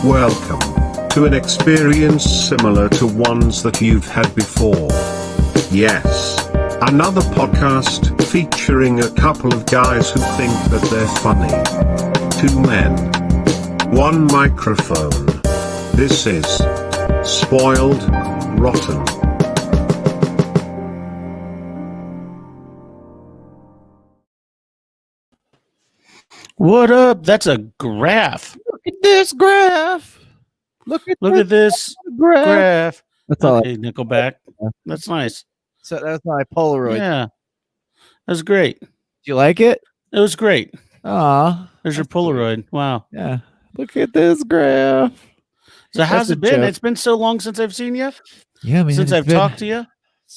Welcome to an experience similar to ones that you've had before. Yes, another podcast featuring a couple of guys who think that they're funny. Two men, one microphone. This is Spoiled Rotten. What up? That's a graph. Look at this graph. Look at this graph. That's all. Okay, Nickelback. That's nice. So that's my Polaroid. Yeah, that's great. Do you like it? It was great. Aw. There's your Polaroid. Wow. Yeah. Look at this graph. So how's That's it a been? joke. It's been so long since I've seen you. Yeah, man. Since I've talked to you.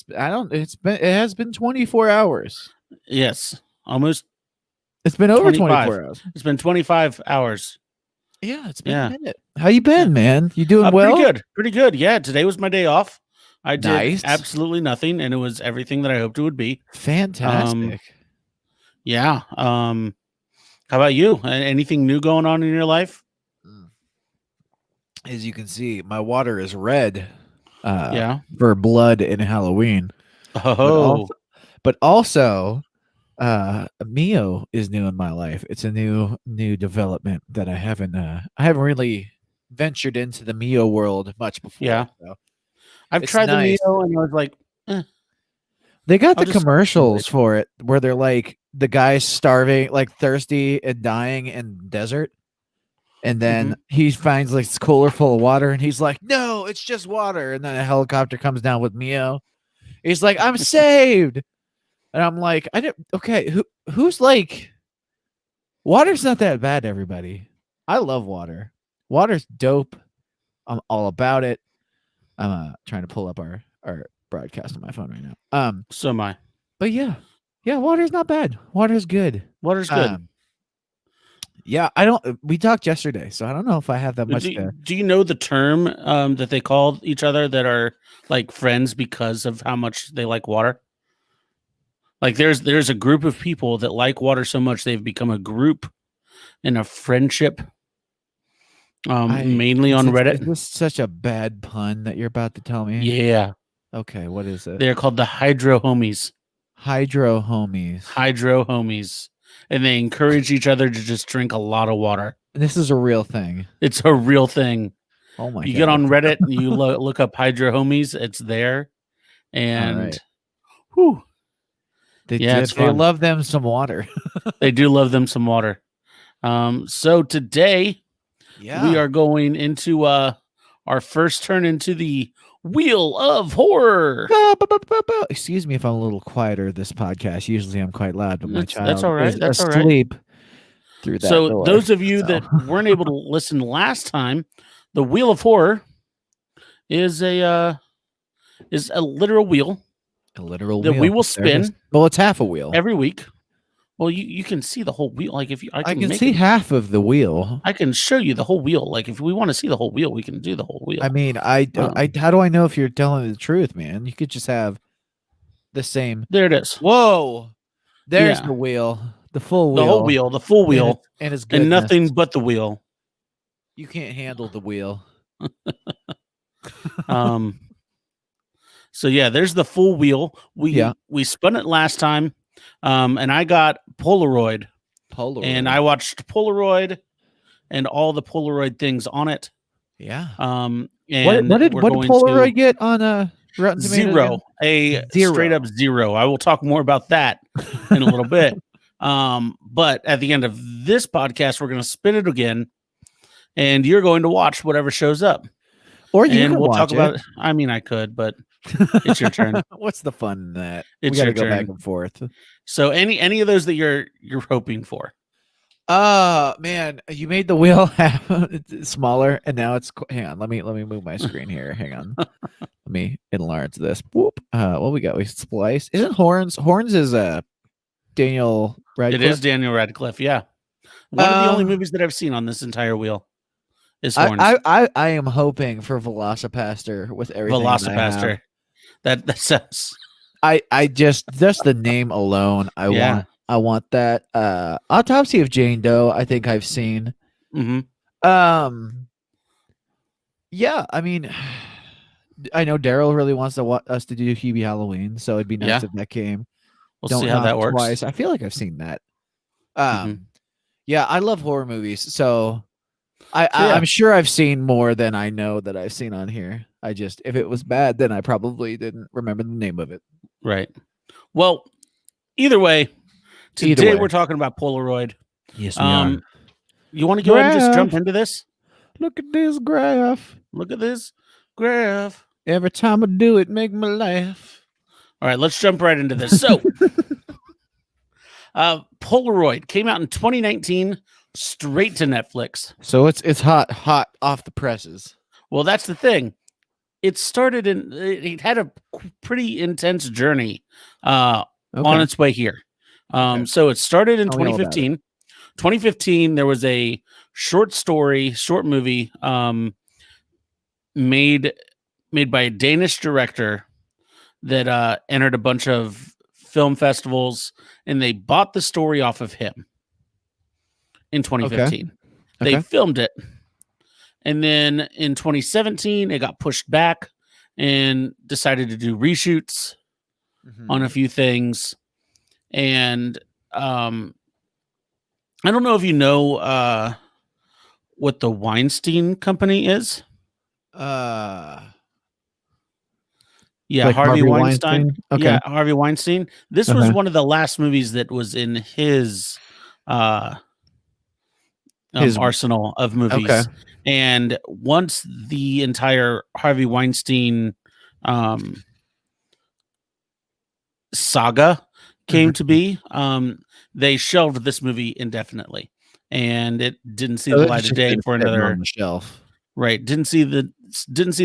It has been 24 hours. Yes, almost. It's been over 25. 24 hours. It's been 25 hours. Yeah, it's been a minute. How you been, man? You doing well? Pretty good. Pretty good. Yeah, today was my day off. I did Nice. absolutely nothing, and it was everything that I hoped it would be. Fantastic. Yeah. How about you? Anything new going on in your life? As you can see, my water is red. Yeah. For blood in Halloween. Oh. But also Mio is new in my life. It's a new development that I haven't really ventured into the Mio world much before. Yeah. So I've it's tried nice. the Mio and I was like, They got I'll the just- commercials for it where they're like the guy's starving, like thirsty and dying in the desert. And then he finds like this cooler full of water and he's like, no, it's just water. And then a helicopter comes down with Mio. He's like, I'm saved. And I'm like, who's like, water's not that bad, everybody. I love water. Water's dope. I'm all about it. I'm trying to pull up our broadcast on my phone right now. so am I. But yeah, water's not bad. Water's good. Water's good. Yeah, we talked yesterday, so I don't know if I have that much to. Do you know the term that they call each other that are like friends because of how much they like water? Like there's a group of people that like water so much they've become a group and a friendship. Mainly on Reddit. Is this such a bad pun that you're about to tell me? Yeah. Okay, what is it? They're called the Hydro Homies. Hydro Homies. Hydro Homies. And they encourage each other to just drink a lot of water. This is a real thing. It's a real thing. Oh my god. You get on Reddit and you look up Hydro Homies, it's there. And whew. They love them some water. They do love them some water. So today we are going into our first turn into the Wheel of Horror. Excuse me if I'm a little quieter this podcast. Usually I'm quite loud, but my child that's all right. is That's all asleep through that So door. those of you that weren't able to listen last time, the Wheel of Horror is a literal wheel. A literal that wheel. we will spin. Well, it's half a wheel. Every week. Well, you can see the whole wheel. Like if you, I can see half of the wheel. I can show you the whole wheel. Like if we want to see the whole wheel, we can do the whole wheel. I mean, how do I know if you're telling the truth, man? You could just have the same. There it is. Whoa, there's the wheel, the full wheel, the whole wheel, the full wheel, and it's and nothing but the wheel. You can't handle the wheel. So yeah, there's the full wheel. We spun it last time, and I got Polaroid, and I watched Polaroid, and all the Polaroid things on it. Yeah. And what did Polaroid get on Rotten Tomatoes? Zero, straight up zero. I will talk more about that in a little bit. But at the end of this podcast, we're going to spin it again, and you're going to watch whatever shows up. Or you can we'll watch talk about it. I mean, I could, but it's your turn. What's the fun in that? It's we got to your go turn. back and forth. So any of those that you're hoping for? Man, you made the wheel half smaller, and now it's. Hang on, let me move my screen here. Hang on, let me enlarge this. Whoop. What we got? We splice. Isn't Horns? Horns is Daniel Radcliffe. It is Daniel Radcliffe. Yeah, one of the only movies that I've seen on this entire wheel is Horns. I am hoping for Velocipaster with everything. Velocipaster. That sounds. I just the name alone. I want that. Autopsy of Jane Doe, I think I've seen. Mm-hmm. Yeah, I mean, I know Daryl really wants us to do Hubie Halloween, so it'd be nice Yeah. if that came. We'll see Don't how knock that works. twice. I feel like I've seen that. Mhm. Yeah, I love horror movies, so So, yeah. I'm sure I've seen more than I know that I've seen on here. I just if it was bad, then I probably didn't remember the name of it. Right. Well, either way, Either today way. we're talking about Polaroid. Yes, You want to go ahead and just jump Graph. into this? Look at this graph. Look at this graph. Every time I do it, make me laugh. All right, let's jump right into this. So, Polaroid came out in 2019, straight to Netflix. So it's hot off the presses. Well, that's the thing. It had a pretty intense journey on its way here. So it started in Tell me all about 2015. 2015, there was a short movie made by a Danish director that entered a bunch of film festivals, and they bought the story off of him in 2015. They Okay. filmed it. And then in 2017, it got pushed back and decided to do reshoots on a few things. And I don't know if you know what the Weinstein Company is. Yeah, like Harvey Weinstein. Okay. Yeah, Harvey Weinstein. This was one of the last movies that was in his arsenal of movies. Okay. And once the entire Harvey Weinstein saga came to be, they shelved this movie indefinitely, and it didn't see the light of day for another on the shelf. Right, didn't see the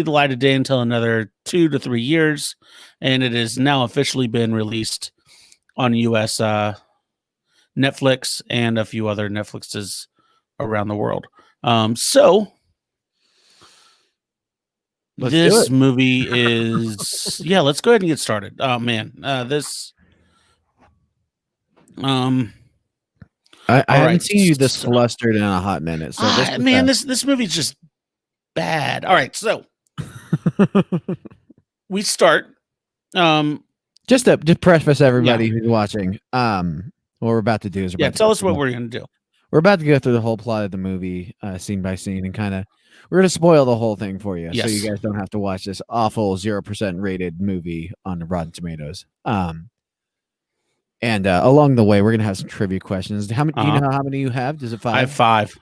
light of day until another 2 to 3 years, and it has now officially been released on US Netflix and a few other Netflixes around the world. So this movie is let's go ahead and get started. Oh man, I haven't seen you this flustered in a hot minute. So this movie's just bad. All right, so we start. Just to preface everybody who's watching, what we're about to do is tell us what we're gonna do. We're about to go through the whole plot of the movie, scene by scene, and kind of we're gonna spoil the whole thing for you, so you guys don't have to watch this awful 0% rated movie on Rotten Tomatoes. And along the way, we're gonna have some trivia questions. How many? Do you know how many you have? Does it 5? I have 5.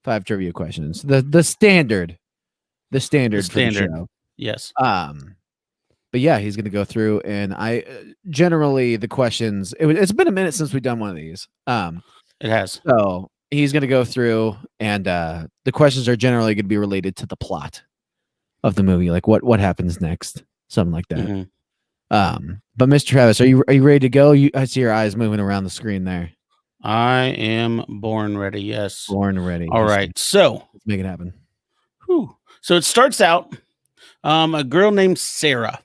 5 trivia questions. The standard. The standard for the show. Yes. But yeah, he's gonna go through, and I generally the questions. It's been a minute since we've done one of these. It has. So he's gonna go through, and the questions are generally gonna be related to the plot of the movie, like what happens next, something like that. But Mr. Travis, are you ready to go? I see your eyes moving around the screen there. I am born ready. Yes, born ready. All right, so let's make it happen. Whew. So it starts out a girl named Sarah.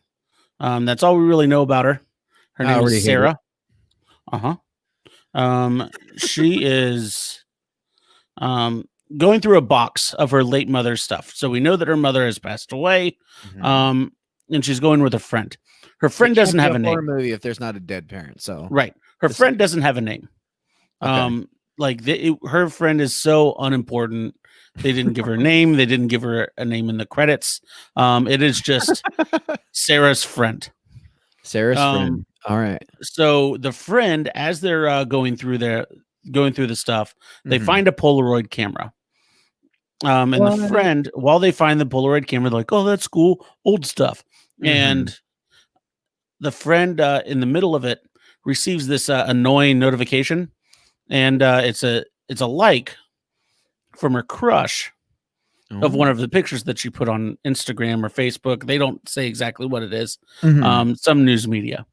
That's all we really know about her. Her name is Sarah. She is going through a box of her late mother's stuff. So we know that her mother has passed away. And she's going with a friend. Her friend doesn't have a name. Movie if there's not a dead parent. So right, her friend doesn't have a name. Okay. Her friend is so unimportant. They didn't give her a name. They didn't give her a name in the credits. It is just Sarah's friend. Sarah's friend. All right. So the friend, as they're going through the stuff, they find a Polaroid camera. And the friend, while they find the Polaroid camera, they're like, "Oh, that's cool, old stuff." And the friend, in the middle of it, receives this annoying notification, and it's a like from her crush of one of the pictures that she put on Instagram or Facebook. They don't say exactly what it is. Some news media.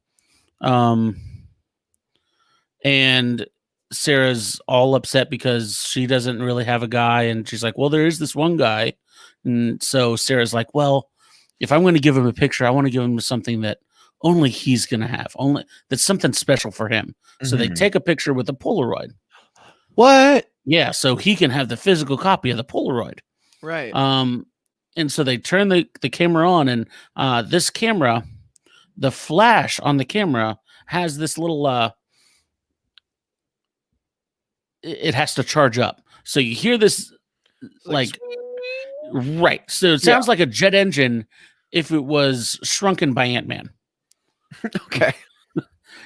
And Sarah's all upset because she doesn't really have a guy, and she's like, "Well, there is this one guy." And so Sarah's like, "Well, if I'm going to give him a picture, I want to give him something that only he's going to have, only that's something special for him." So they take a picture with a Polaroid. What? Yeah, so he can have the physical copy of the Polaroid. Right. and so they turn the camera on, and this camera, the flash on the camera has this little it has to charge up. So you hear this like right. So it sounds like a jet engine if it was shrunken by Ant-Man. Okay.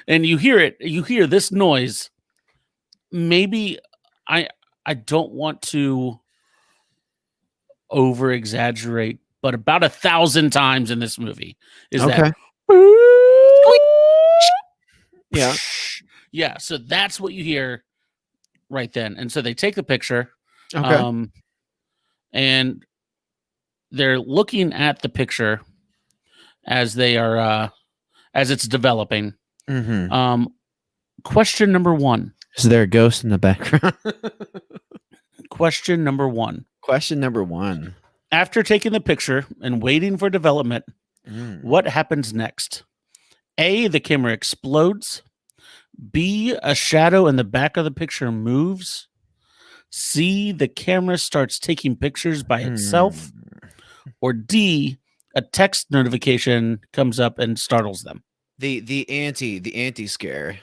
And you hear this noise. Maybe I don't want to over exaggerate, but about 1,000 times in this movie is that. Yeah. Yeah. So that's what you hear right then. And so they take the picture. Okay. And they're looking at the picture as they are as it's developing. Question number 1. Is there a ghost in the background? Question number 1. Question number 1. After taking the picture and waiting for development, what happens next? A, the camera explodes. B, a shadow in the back of the picture moves. C, the camera starts taking pictures by itself. Or D, a text notification comes up and startles them. The anti scare.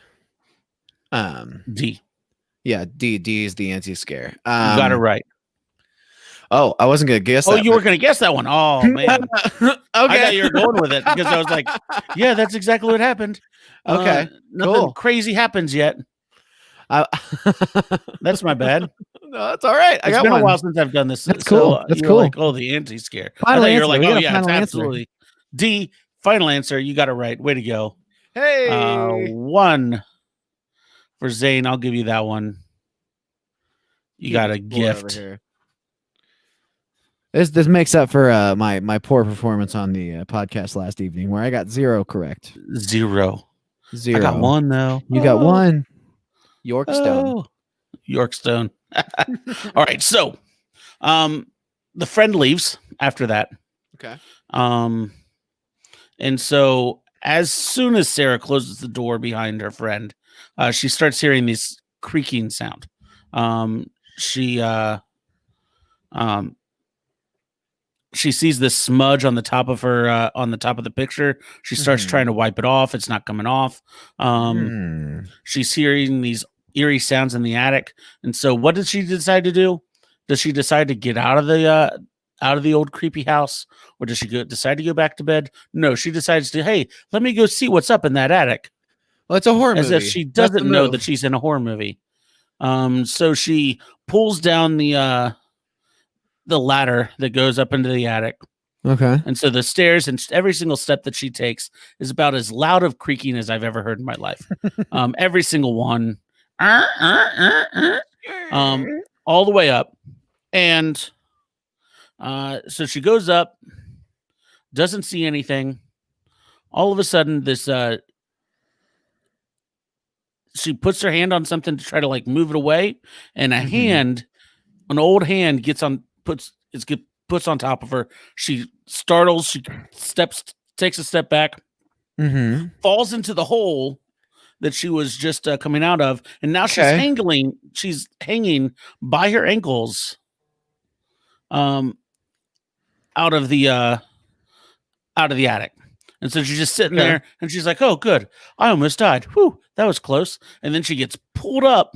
D. Yeah, D is the anti scare. You got it right. Oh, I wasn't gonna guess. Oh, you were gonna guess that one. Oh man. Okay. I thought you were going with it because I was like, yeah, that's exactly what happened. Okay. Nothing crazy happens yet. That's my bad. No, that's all right. It's been a while since I've done this. That's cool. That's you're cool. Like, oh, the anti-scare. Final You're answer. like, We oh got a yeah, it's final answer. absolutely. D, final answer. You got it right. Way to go. Hey. 1 for Zane. I'll give you that one. You got a gift. This makes up for my poor performance on the podcast last evening, where I got 0 correct. 0. 0. I got 1 though. You got 1. Yorkstone. Yorkstone. All right, so the friend leaves after that. Okay. And so as soon as Sarah closes the door behind her friend, she starts hearing this creaking sound. She sees this smudge on the top of her on the top of the picture. She starts trying to wipe it off. It's not coming off. She's hearing these eerie sounds in the attic. And so what did she decide to do? Does she decide to get out of the old creepy house, or does she decide to go back to bed? No, she decides to, hey, let me go see what's up in that attic. Well, it's a horror movie. As if she doesn't know that she's in a horror movie. So she pulls down the ladder that goes up into the attic. Okay. And so the stairs and every single step that she takes is about as loud of creaking as I've ever heard in my life. Every single one. All the way up. And so she goes up, doesn't see anything. All of a sudden, this she puts her hand on something to try to like move it away, and an old hand puts on top of her. She startles. She takes a step back, falls into the hole that she was just coming out of, and now she's hanging by her ankles, out of the attic. And so she's just sitting there, and she's like, "Oh, good! I almost died. Whew, that was close." And then she gets pulled up.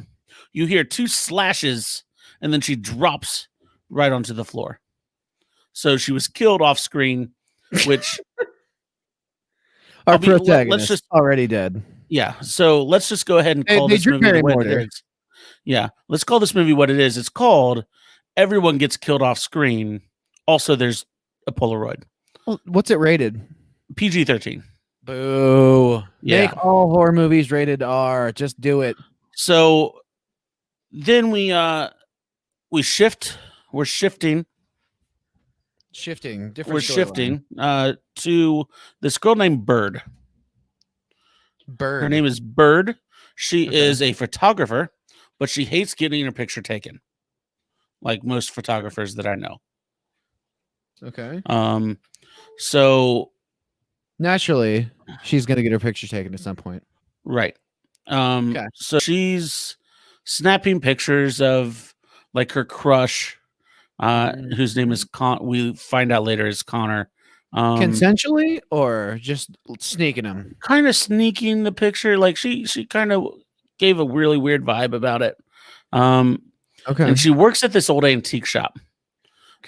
You hear 2 slashes, and then she drops right onto the floor. So she was killed off screen, which our protagonist is already dead. Yeah. So let's just go ahead and call this movie what it is. Yeah. Let's call this movie what it is. It's called Everyone Gets Killed Off Screen. Also, there's a Polaroid. Well, what's it rated? PG-13. Boo. Yeah. Make all horror movies rated R. Just do it. So then we shift. We're shifting. We're shifting to this girl named Bird. Her name is Bird. She is a photographer, but she hates getting her picture taken, like most photographers that I know. Okay. So naturally, she's gonna get her picture taken at some point. Right. So she's snapping pictures of like her crush whose name is we find out later is Connor. Consensually or just sneaking him? Kind of sneaking the picture. Like she kind of gave a really weird vibe about it. Okay. And she works at this old antique shop.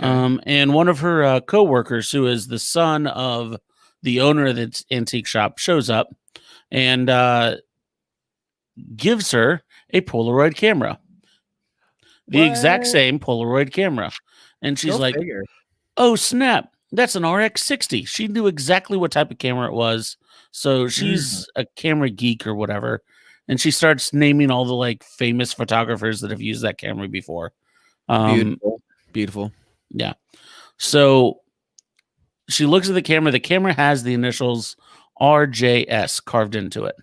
Okay. And one of her co-workers, who is the son of the owner of the antique shop, shows up and gives her a Polaroid camera. The exact same Polaroid camera. And she's like, oh, snap. That's an RX-60. She knew exactly what type of camera it was. So she's a camera geek or whatever. And she starts naming all the like famous photographers that have used that camera before. Beautiful. Yeah. So she looks at the camera. The camera has the initials RJS carved into it.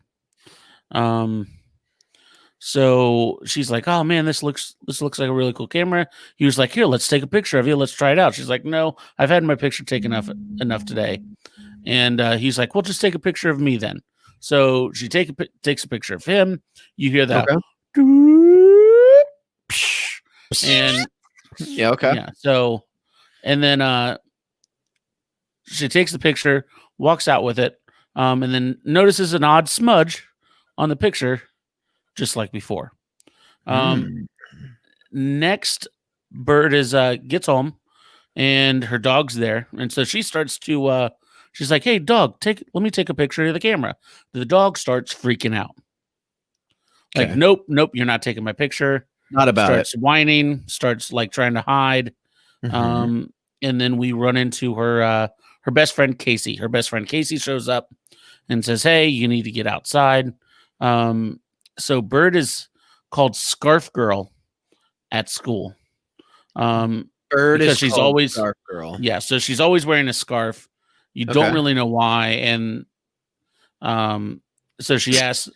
So she's like, oh man, this looks like a really cool camera. He was like, here, let's take a picture of you. Let's try it out. She's like, no, I've had my picture taken enough today. And he's like, well, just take a picture of me then. So she takes a picture of him. You hear that. Okay. And yeah, okay. Yeah. So, and then she takes the picture, walks out with it, and then notices an odd smudge on the picture, just like before. Next, Bird gets home, and her dog's there, and so she starts to. She's like, "Hey, dog, let me take a picture of the camera." The dog starts freaking out. Like, nope, you're not taking my picture. Not about starts whining, starts like trying to hide. And then we run into her best friend Casey. Her best friend Casey shows up and says, hey, you need to get outside. So Bird is called Scarf Girl at school. Bird is she's always Scarf Girl. Yeah, so she's always wearing a scarf. You don't really know why. And so she asked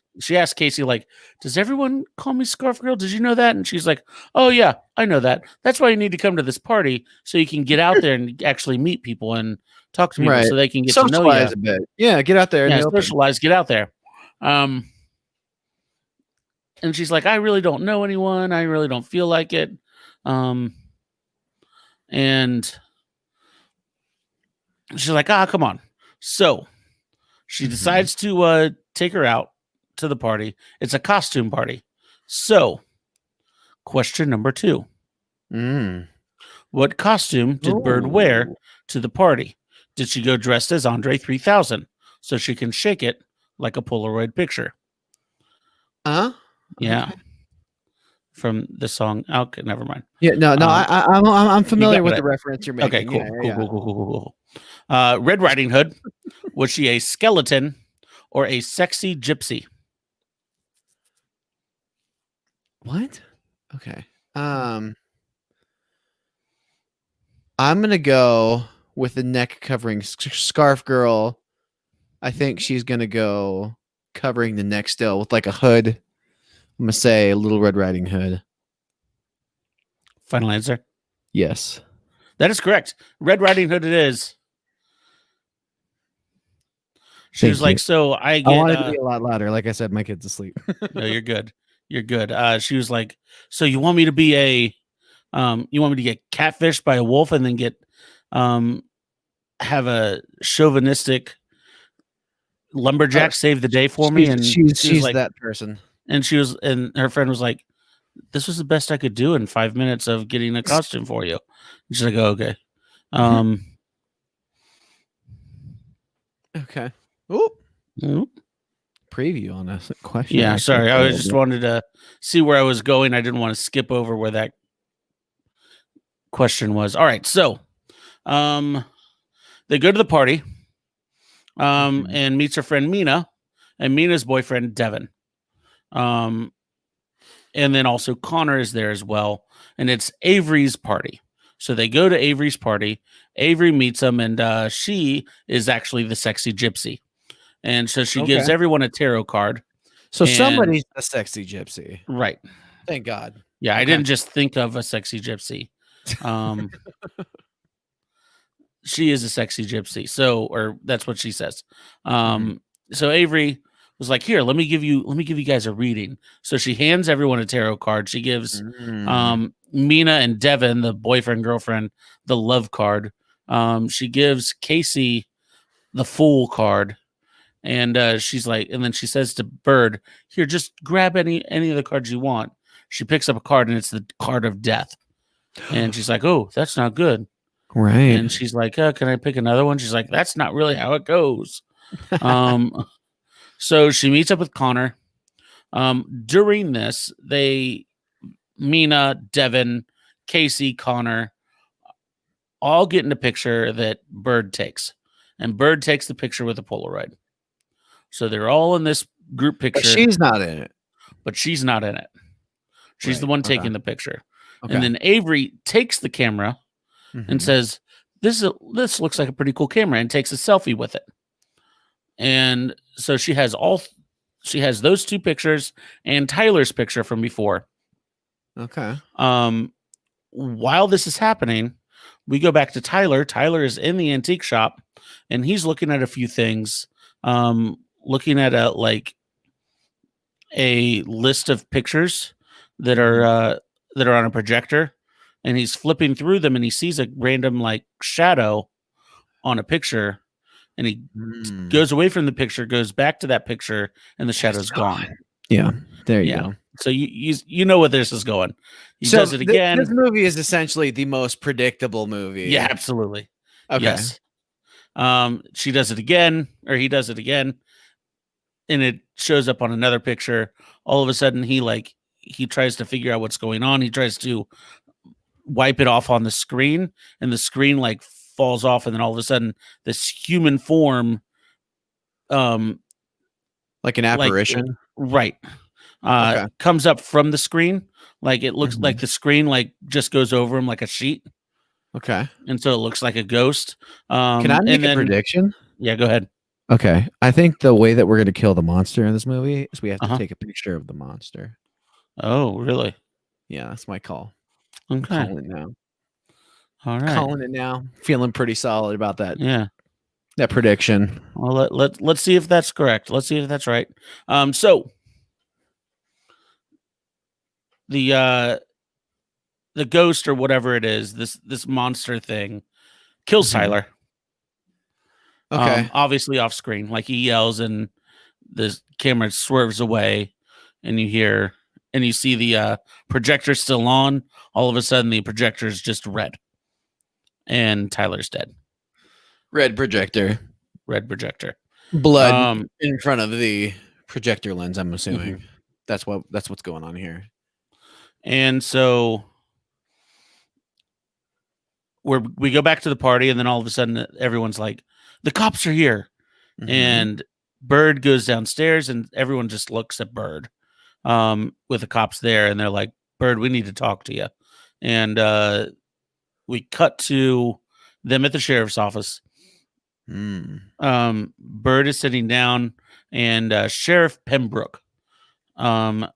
Casey, like, does everyone call me Scarf Girl? Did you know that? And she's like, oh yeah, I know that. That's why you need to come to this party so you can get out there and actually meet people and talk to people so they can get to know you a bit. Yeah, get out there. Yeah, socialize, get out there. And she's like, I really don't know anyone. I really don't feel like it. And she's like, come on. So she decides to take her out to the party. It's a costume party. So, question number 2. What costume did Bird wear to the party? Did she go dressed as Andre 3000 so she can shake it like a Polaroid picture? Yeah. Okay. From the song. Okay, never mind. Yeah, no, I'm familiar with the reference you're making. Okay, cool. Red Riding Hood. Was she a skeleton or a sexy gypsy? What? Okay. I'm gonna go with the neck covering Scarf Girl. I think she's gonna go covering the neck still with like a hood. I'm gonna say Little Red Riding Hood. Final answer? Yes. That is correct. Red Riding Hood it is. She was like, so I wanted to be a lot louder. Like I said, my kid's asleep. No, you're good. You're good. She was like, so you want me to be you want me to get catfished by a wolf and then get have a chauvinistic lumberjack save the day for me? And she's like, that person. And her friend was like, this was the best I could do in 5 minutes of getting a costume for you. And she's like, oh, okay. Okay. Oop. Preview on this question. Yeah, sorry. I just wanted to see where I was going. I didn't want to skip over where that question was. All right, so they go to the party and meets her friend Mina and Mina's boyfriend Devin. And then also Connor is there as well. And it's Avery's party. So they go to Avery's party. Avery meets them, and she is actually the sexy gypsy. And so she gives everyone a tarot card. So somebody's a sexy gypsy. Right. Thank God. Yeah, I didn't just think of a sexy gypsy. She is a sexy gypsy. So, or that's what she says. So Avery was like, "Here, let me give you guys a reading." So she hands everyone a tarot card. She gives Mina and Devin, the boyfriend girlfriend, the love card. She gives Casey the Fool card, and she's like, and then she says to Bird, "Here, just grab any of the cards you want." She picks up a card, and it's the card of death, and she's like, "Oh, that's not good." Right. And she's like, "Can I pick another one?" She's like, "That's not really how it goes." So she meets up with Connor. During this, Mina, Devin, Casey, Connor, all get in a picture that Bird takes. And Bird takes the picture with a Polaroid. So they're all in this group picture. But she's not in it. But she's not in it. She's the one taking the picture. Okay. And then Avery takes the camera and says, this looks like a pretty cool camera, and takes a selfie with it. And so she has those two pictures and Tyler's picture from before. Okay. While this is happening, we go back to Tyler. Tyler is in the antique shop, and he's looking at a few things. Looking at a list of pictures that are on a projector, and he's flipping through them, and he sees a random shadow on a picture, and he goes away from the picture, goes back to that picture, and the shadow's gone. Yeah, there you go. So you know where this is going. He does it again. This movie is essentially the most predictable movie. Yeah, absolutely. Okay. Yes. She does it again, or he does it again, and it shows up on another picture. All of a sudden, he tries to figure out what's going on. He tries to wipe it off on the screen, and the screen falls off, and then all of a sudden, this human form, like an apparition, right? Comes up from the screen. It looks like the screen just goes over him like a sheet. Okay. And so it looks like a ghost. Can I make a prediction? Yeah, go ahead. Okay. I think the way that we're going to kill the monster in this movie is we have to take a picture of the monster. Oh, really? Yeah, that's my call. Okay. I'm calling it now. All right. Calling it now. Feeling pretty solid about that. Yeah. That prediction. Well, let's see if that's correct. Let's see if that's right. So the ghost or whatever it is, this monster thing, kills Tyler. Okay. Obviously off screen. He yells, and the camera swerves away, and you see the projector still on. All of a sudden, the projector is just red, and Tyler's dead. Red projector. Blood in front of the projector lens, I'm assuming. That's what's going on here. And so we go back to the party, and then all of a sudden everyone's like, the cops are here. And Bird goes downstairs, and everyone just looks at Bird with the cops there, and they're like, Bird, we need to talk to you. And we cut to them at the sheriff's office. Bird is sitting down, and Sheriff Pembroke tells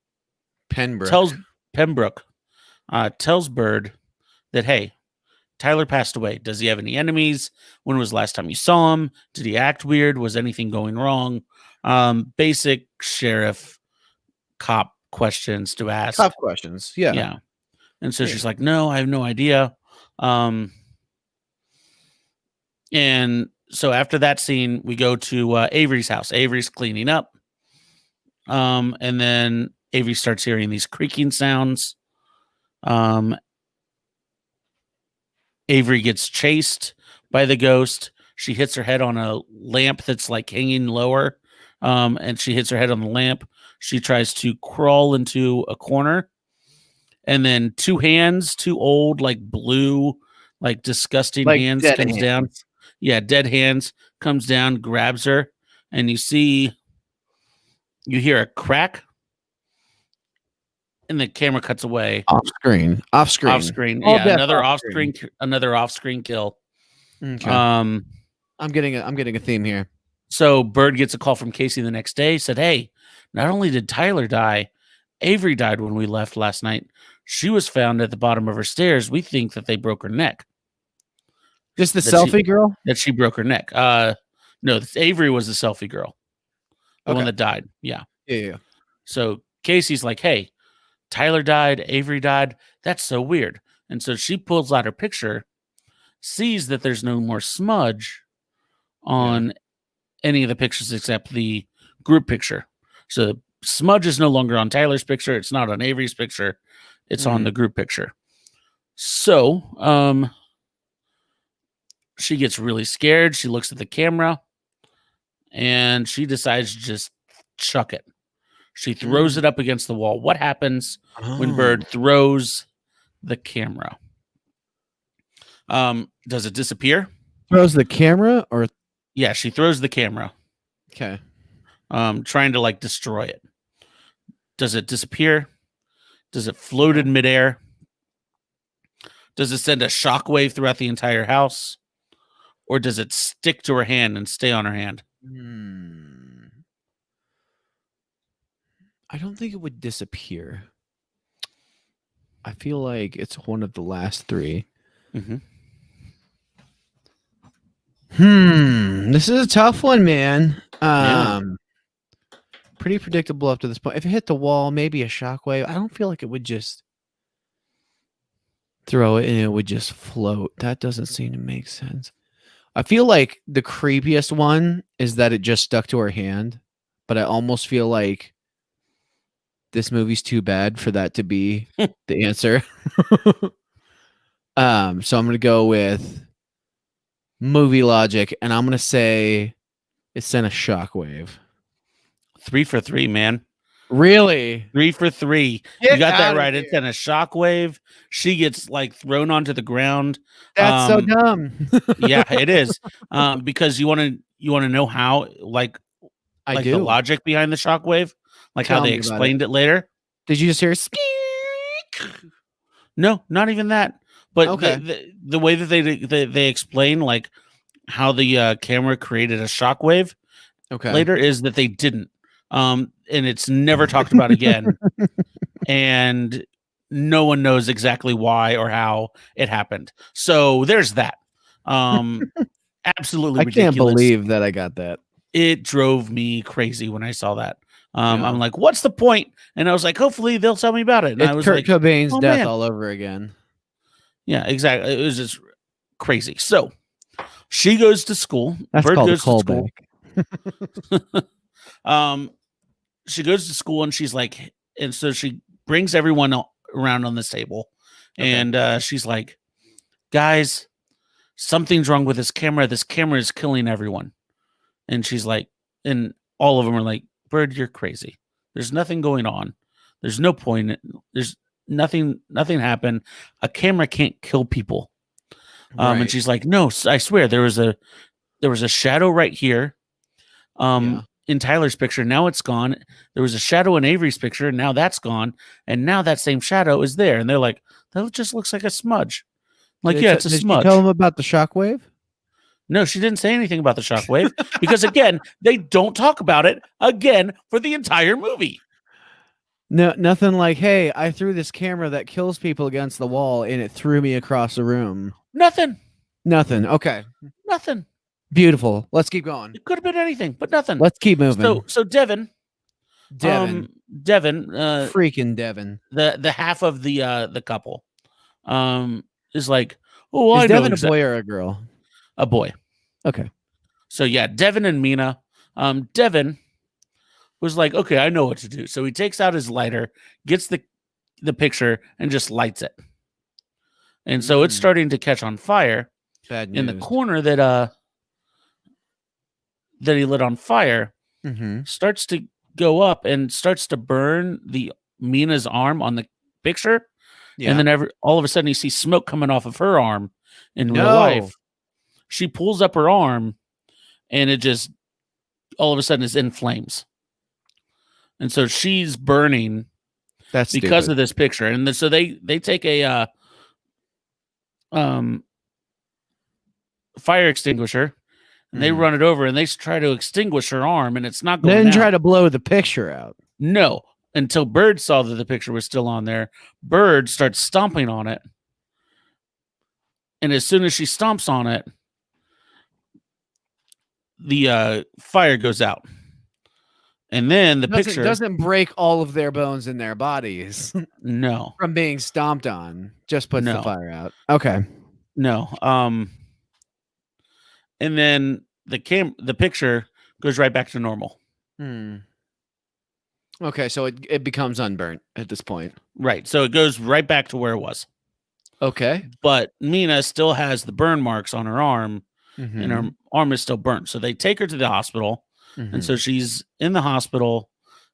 Bird that, hey, Tyler passed away. Does he have any enemies? When was the last time you saw him? Did he act weird? Was anything going wrong? Basic sheriff cop questions to ask. Cop questions. Yeah. Yeah. And so she's like, no, I have no idea. And so after that scene, we go to Avery's house. Avery's cleaning up. And then Avery starts hearing these creaking sounds. Avery gets chased by the ghost. She hits her head on a lamp that's hanging lower. And she hits her head on the lamp. She tries to crawl into a corner. And then two old, blue, disgusting hands comes down. Yeah, dead hands comes down, grabs her, and you hear a crack, and the camera cuts away. Off screen. Yeah, another off screen kill. Okay. I'm getting a theme here. So Bird gets a call from Casey the next day. Said, hey, not only did Tyler die, Avery died when we left last night. She was found at the bottom of her stairs. We think that they broke her neck. Just the selfie girl? That she broke her neck. No, Avery was the selfie girl. the one Okay. that died. Yeah. Yeah. So Casey's like, hey, Tyler died, Avery died. That's so weird. And so she pulls out her picture, sees that there's no more smudge on any of the pictures except the group picture. So smudge is no longer on Tyler's picture. It's not on Avery's picture. It's on the group picture. So she gets really scared. She looks at the camera and she decides to just chuck it. She throws it up against the wall. What happens when Bird throws the camera? Does it disappear? Throws the camera or Yeah, she throws the camera. okay. Trying to like destroy it. Does it disappear? Does it float in midair? Does it send a shockwave throughout the entire house? Or does it stick to her hand and stay on her hand? I don't think it would disappear. I feel like it's one of the last three. This is a tough one, man. Pretty predictable up to this point. If it hit the wall, maybe a shockwave. I don't feel like it would just throw it and it would just float. That doesn't seem to make sense. I feel like the creepiest one is that it just stuck to her hand, but I almost feel like this movie's too bad for that to be the answer. So I'm gonna go with movie logic, and I'm gonna say it sent a shockwave. 3 for 3, man. Really? 3 for 3. Get you got that outta right. here. It's in a shockwave. She gets like thrown onto the ground. That's so dumb. Yeah, it is. Because you want to know how I the do. logic behind the shockwave, like Tell how they me about explained it later. Did you just hear squeak? No, not even that. But Okay. the way that they explain like how the camera created a shockwave Okay. later is that they didn't. And it's never talked about again. And no one knows exactly why or how it happened. So there's that. Absolutely I ridiculous. can't believe that I got that. It drove me crazy when I saw that. Yeah. I'm like, what's the point? And I was like, hopefully they'll tell me about it. And I It's was Kurt like, Cobain's oh, death man. all over again. Yeah, exactly. It was just crazy. So she goes to school. That's Bird called a goes to school. callback. She goes to school and she's like, and so she brings everyone around on this table. Okay. And she's like, guys, something's wrong with this camera. This camera is killing everyone. And she's like, and all of them are like, Bird, you're crazy. There's nothing going on. There's no point. There's nothing happened. A camera can't kill people. And she's like, no, I swear there was a shadow right here. In Tyler's picture, now it's gone. There was a shadow in Avery's picture, now that's gone, and now that same shadow is there. And they're like, that just looks like a smudge. Like, yeah, it's a smudge. Did you tell them about the shockwave? No, she didn't say anything about the shockwave because again, they don't talk about it again for the entire movie. No, nothing like, hey, I threw this camera that kills people against the wall and it threw me across the room. Nothing. Okay. Nothing. Beautiful. Let's keep going. It could have been anything, but nothing. Let's keep moving. So Devin, freaking Devin, the half of the couple, is like, oh, is Devin a boy or a girl? A boy. Okay. So yeah, Devin and Mina. Devin was like, okay, I know what to do. So he takes out his lighter, gets the picture, and just lights it. And so it's starting to catch on fire. Bad news. In the corner that he lit on fire starts to go up and starts to burn Mina's arm on the picture. Yeah. And then all of a sudden you see smoke coming off of her arm in real life. She pulls up her arm and it just all of a sudden is in flames. And so she's burning because of this picture. And so they take a fire extinguisher and they run it over and they try to extinguish her arm and it's not going Then out. Try to blow the picture out. No, until Bird saw that the picture was still on there. Bird starts stomping on it. And as soon as she stomps on it, the fire goes out. And then the doesn't picture doesn't break all of their bones in their bodies no. from being stomped on. Just puts the No. fire out. Okay. No. And then the picture goes right back to normal. Okay, so it becomes unburnt at this point. Right. So it goes right back to where it was. Okay. But Mina still has the burn marks on her arm, and her arm is still burnt. So they take her to the hospital, and so she's in the hospital,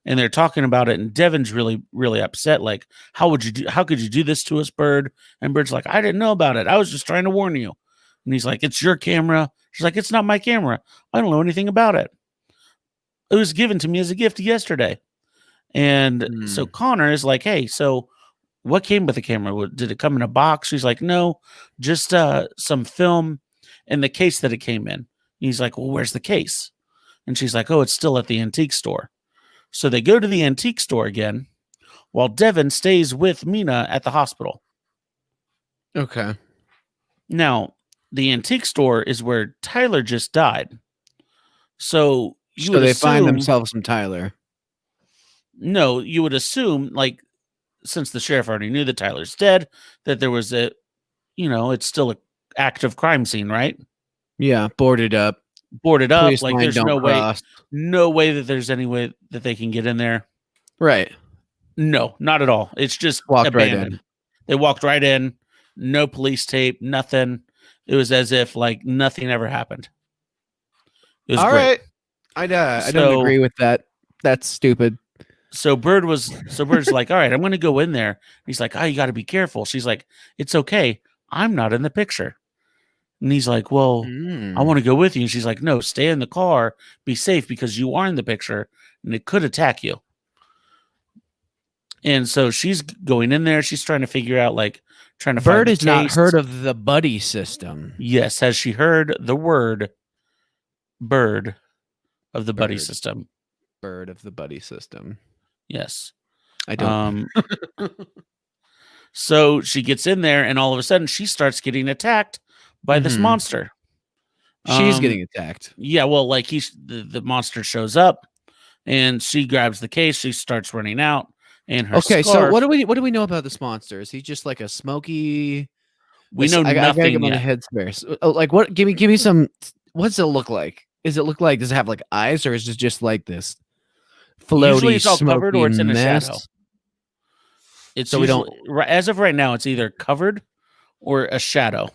and they're talking about it. And Devin's really, really upset. Like, how could you do this to us, Bird? And Bird's like, I didn't know about it. I was just trying to warn you. And he's like, it's your camera. She's like, it's not my camera. I don't know anything about it. It was given to me as a gift yesterday. And so Connor is like, hey, so what came with the camera? Did it come in a box? She's like, no, just some film in the case that it came in. He's like, well, where's the case? And she's like, oh, it's still at the antique store. So they go to the antique store again while Devin stays with Mina at the hospital. Okay. Now, the antique store is where Tyler just died. So they find themselves some Tyler. No, you would assume, like, since the sheriff already knew that Tyler's dead, that there was it's still an active crime scene, right? Yeah, boarded up. Police Like, line there's don't cross. no way that there's any way that they can get in there. Right. No, not at all. It's just Walked abandoned. right in. They walked right in. No police tape, nothing. It was as if like nothing ever happened. It was All great. right. I don't agree with that. That's stupid. So Bird's like, all right, I'm going to go in there. He's like, oh, you got to be careful. She's like, it's okay. I'm not in the picture. And he's like, well, I want to go with you. And she's like, no, stay in the car. Be safe because you are in the picture and it could attack you. And so she's going in there. She's trying to figure out, trying to find Bird the has not case. heard of the buddy system. Yes. Has she heard the word bird of the buddy Bird. system? Bird of the buddy system. Yes. I don't. So she gets in there and all of a sudden she starts getting attacked by this monster. She's getting attacked. Yeah. Well, like the monster shows up and she grabs the case. She starts running out and her Okay. So scarf, what do we know about this monster? Is he just like a smoky? we know I gotta nothing get my yet. headspace. Like what? Give me some. What's it look like? Does it have like eyes, or is it just like this floaty, Usually it's all covered or it's in a mess? shadow. It's So we don't- as of right now, it's either covered or a shadow.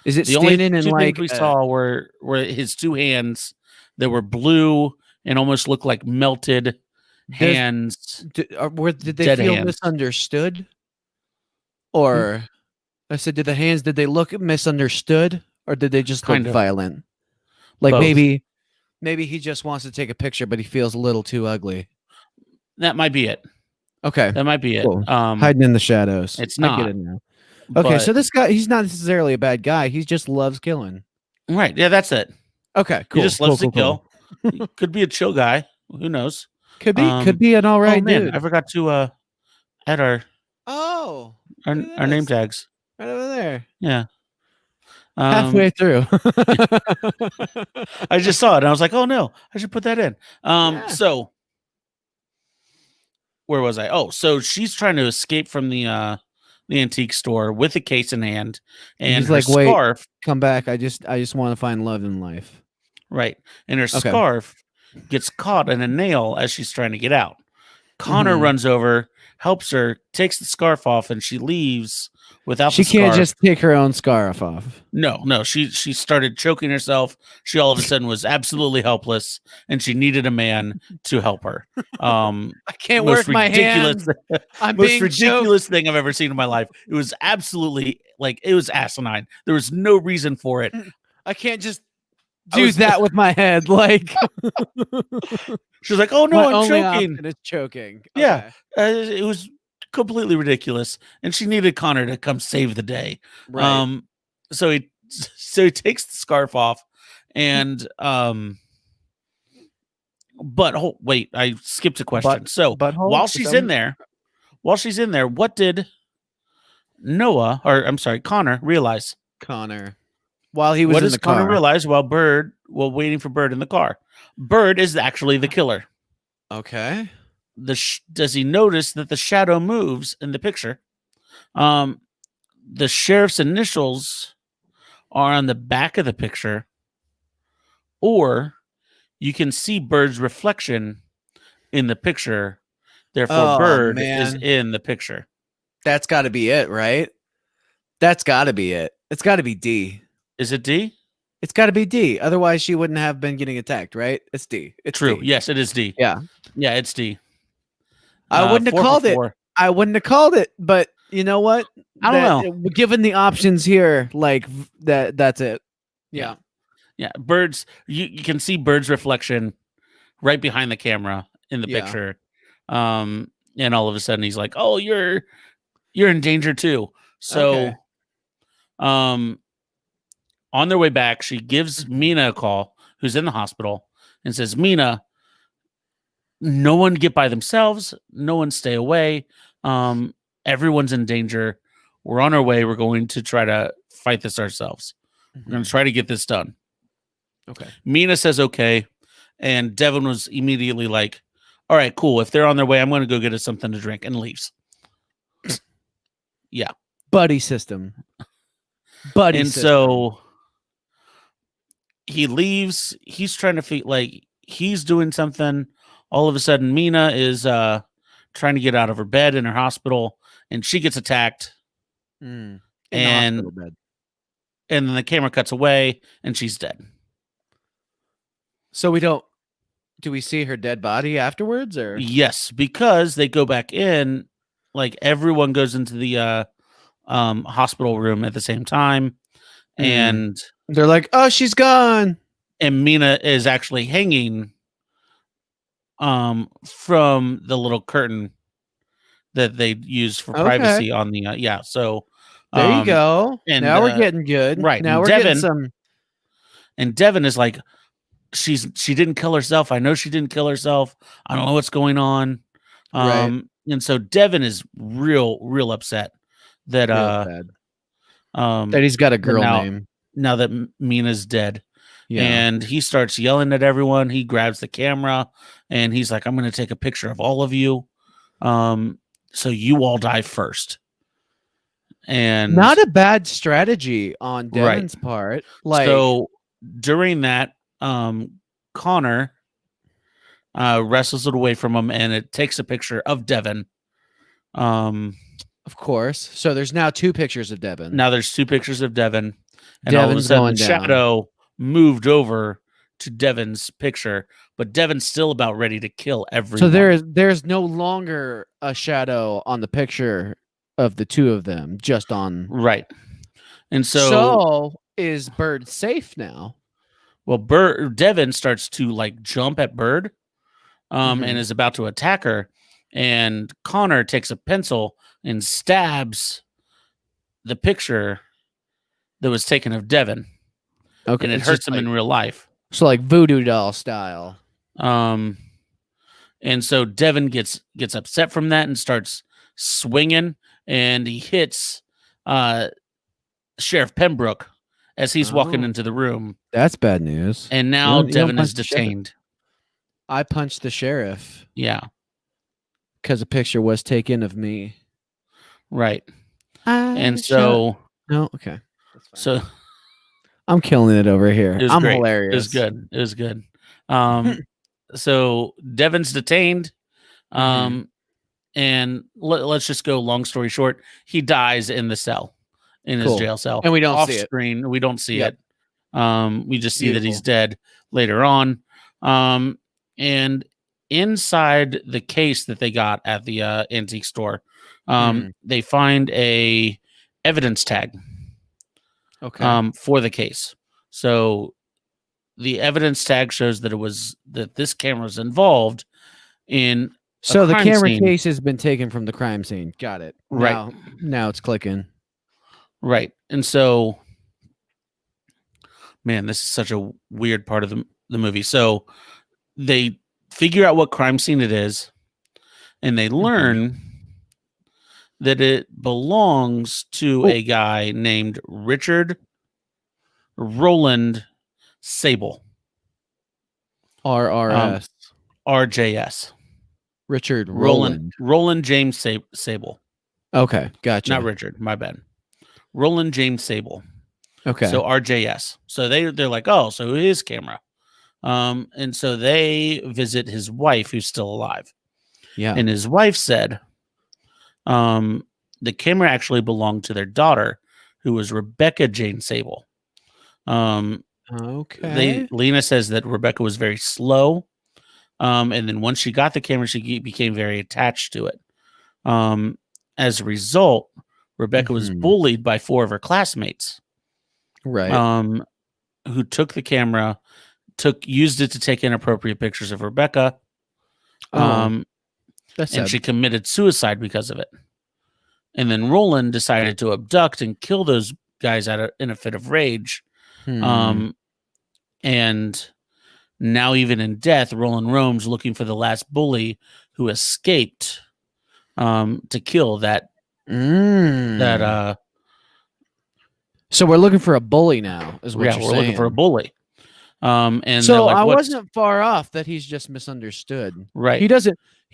Is it The only standing in two like things we saw were his two hands that were blue and almost looked like melted hands. Did they dead feel hands. misunderstood? Or I said, did they look misunderstood, or did they just Kind look of. violent? Like Both. maybe he just wants to take a picture, but he feels a little too ugly. That might be it. Okay, That might be it. cool. Hiding in the shadows. it's I get not. it now. Okay, but- so this guy, he's not necessarily a bad guy. He just loves killing. right. Yeah, that's it. Okay, cool. He just loves cool, to kill. He could be a chill guy. Who knows? Could be Um, an all right oh man, dude. I forgot to add our Oh, look at our name this. tags. right over there, Yeah. halfway through. I just saw it and I was like, oh no, I should put that in. Yeah. So where was I? Oh, so she's trying to escape from the antique store with a case in hand and He's her like, "Wait." scarf, Come back. I just want to find love in life. right? And her Okay. scarf gets caught in a nail as she's trying to get out. Connor Mhm. runs over, helps her, takes the scarf off, and she leaves without She the can't scarf. just take her own scarf off. No, she started choking herself. She all of a sudden was absolutely helpless, and she needed a man to help her. I can't Most work my ridiculous, hands. I'm most being choked. ridiculous thing I've ever seen in my life. It was absolutely it was asinine. There was no reason for it. I can't just I do was- that with my head. Like She was like, "Oh no, my I'm only choking." option is choking. Yeah. Okay. It was completely ridiculous, and she needed Connor to come save the day. Right. So he takes the scarf off, and but wait, I skipped a question. So butthole? while Is she's that in there, what did Connor realize? Connor. While he was What in does the Connor car. realize while waiting for Bird in the car? Bird is actually the killer. Okay. Does he notice that the shadow moves in the picture? The sheriff's initials are on the back of the picture, or you can see Bird's reflection in the picture. Therefore, Oh, Bird is man. in the picture. That's got to be it, right? That's got to be it. It's got to be D. Is it D? It's got to be D. Otherwise, she wouldn't have been getting attacked, right? It's D. It's True. D. Yes, it is D. Yeah. Yeah, it's D. I wouldn't have 4 for called it. 4. I wouldn't have called it, but you know what? I don't know. Given the options here, like that's it. Yeah. Yeah, Bird's. You can see Bird's reflection right behind the camera in the Yeah. picture. And all of a sudden he's like, "Oh, you're in danger too." So, Okay. on their way back, she gives Mina a call, who's in the hospital, and says, "Mina, no one get by themselves. No one stay away. Everyone's in danger. We're on our way. We're going to try to fight this ourselves. We're going to try to get this done." Okay. Mina says, "Okay." And Devin was immediately like, "All right, cool. If they're on their way, I'm going to go get us something to drink," and leaves. Yeah. Buddy system. Buddy And system. so he leaves. He's trying to feel like he's doing something. All of a sudden, Mina is trying to get out of her bed in her hospital, and she gets attacked. In and the hospital bed. And then the camera cuts away, and she's dead. So do we see her dead body afterwards, or? Yes, because they go back in, like everyone goes into the hospital room at the same time, and They're like, "Oh, she's gone." And Mina is actually hanging from the little curtain that they use for privacy on the so there you go. And now we're getting good. Right. Now And we're getting some. And Devin is like, she didn't kill herself. I know she didn't kill herself. I don't know what's going on. Right. And so Devin is real upset that that he's got a girl name now that Mina's dead. Yeah. And he starts yelling at everyone. He grabs the camera and he's like, "I'm going to take a picture of all of you. So you all die first." And not a bad strategy on Devin's part. Like, so during that, Connor wrestles it away from him, and it takes a picture of Devin. Of course. So there's now 2 pictures of Devin. Now there's 2 pictures of Devin, and Devin's all of a sudden going the down. shadow moved over to Devin's picture, but Devin's still about ready to kill everyone. So there's no longer a shadow on the picture of the 2 of them, just on right. And so is Bird safe now? Well, Devin starts to like jump at Bird, and is about to attack her, and Connor takes a pencil and stabs the picture that was taken of Devin. Okay, And it hurts him in real life. So like voodoo doll style. And so Devin gets upset from that and starts swinging, and he hits Sheriff Pembroke as he's walking into the room. That's bad news. And now You don't Devin punch is the sheriff. detained. I punched the sheriff Yeah, because a picture was taken of me. right. And so no, okay. That's fine. So I'm killing it over here. I'm great. hilarious. It was good. It was good. So Devin's detained. And let's just go long story short. He dies in the cell, in his jail cell. And we don't off see it. screen. We don't see Yep. it. We just see that he's dead later on. And inside the case that they got at the antique store, they find a evidence tag. Okay. For the case. So the evidence tag shows that this camera was involved in. So the camera scene. case has been taken from the crime scene. Got it. Right. Now it's clicking. Right. And so, man, this is such a weird part of the movie. So they figure out what crime scene it is, and they learn that it belongs to a guy named Richard Roland Sable. RRS. RJS. Richard Roland. Roland James Sable. Okay, gotcha. Not Richard, my bad. Roland James Sable. Okay. So RJS. So they're like, oh, so his camera. And so they visit his wife, who's still alive. yeah. And his wife said, the camera actually belonged to their daughter, who was Rebecca Jane Sable. Okay. Lena says that Rebecca was very slow. And then once she got the camera, she became very attached to it. As a result, Rebecca was bullied by 4 of her classmates. Right. Who took the camera, used it to take inappropriate pictures of Rebecca. That's and sad. she committed suicide because of it. And then Roland decided to abduct and kill those guys in a fit of rage. And now, even in death, Roland roams looking for the last bully who escaped to kill that. So we're looking for a bully now, is what Yeah, you're we're saying. looking for a bully. And so like, I wasn't far off that he's just misunderstood. Right. He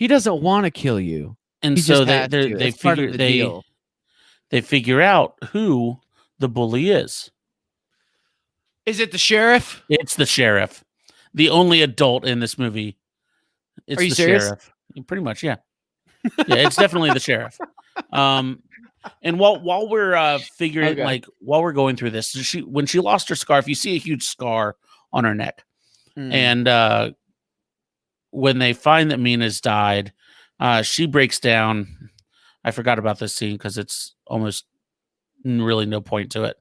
doesn't want to kill you. And he so just they figure they figure out who the bully is. Is it the sheriff? It's the sheriff, the only adult in this movie. It's Are you the serious? sheriff. Pretty much, yeah. Yeah, it's definitely the sheriff. And while we're figuring, Okay. while we're going through this, when she lost her scarf, you see a huge scar on her neck. And when they find that Mina's died, she breaks down. I forgot about this scene because it's almost really no point to it.